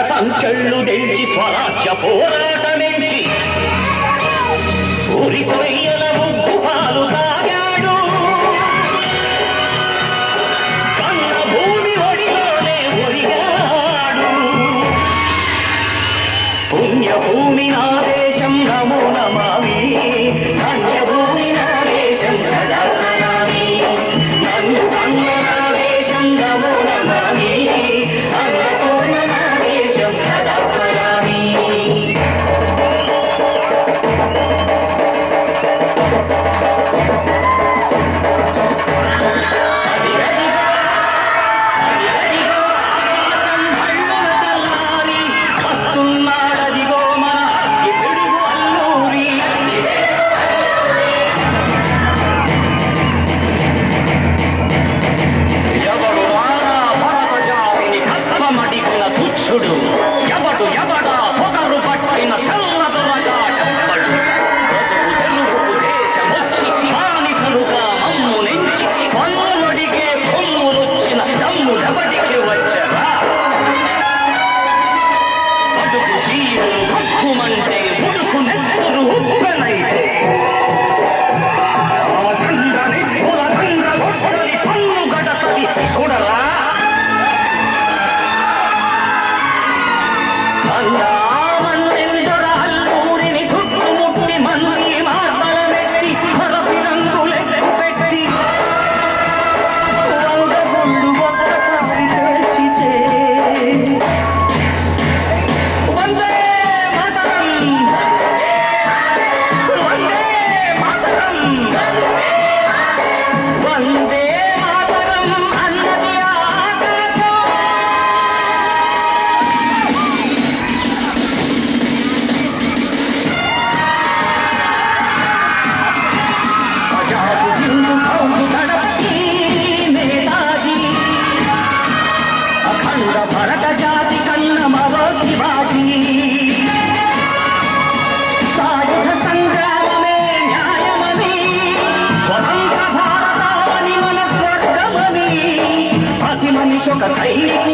సంకెళ్ళు తెంచి స్వరాజ్య పోరాటమెంచి ఊరి కొయ్యల ముగ్గు పాలు తాగాడు. కన్న భూమి ఒడిలోనే ఒరిగాడు. పుణ్యభూమి నా దేశం నమో నమామి, ధన్యభూమి నా దేశం సదా స్మరామి. నన్ను కన్న నా దేశం నమో నమామి, అన్నపూర్ణ నా దేశం సదా స్మరామి. ఎవడు ఎవడా పొగరు పట్టిన చల్లదొరగాడెవ్వడు. బ్రతుకు తెలుగు దేశమొచ్చి బానిసలుగా మమ్ము నెంచి పన్నులడిగే కొమ్ములొచ్చిన దమ్ములెవడికి వచ్చరా? బతుకు జీవులు హక్కుమంటే ఉడుకు నెత్తురు ఉప్పెనైతే ఆ చంద్రని పులగంగ గొడ్డలి పన్ను గడతది చూడరా. అల్లూరిని చుట్టుముట్టి మంది మార్తలమెత్తి మరపి రంగులెక్కు పెట్టి వందగుళ్ళు ఒక్కసారి చేర్చితే వందే మాతరం, వందే మాతరం, వందే మాతరం అన్నది ఆకాశం. అఖండ భరత జాతి కన్న మరో శివాజీ. సాయుధ సంగ్రామమే న్యాయమని, స్వతంత్ర భారతావని మన స్వర్గమని, ప్రతి మనిషి ఒక సైనిక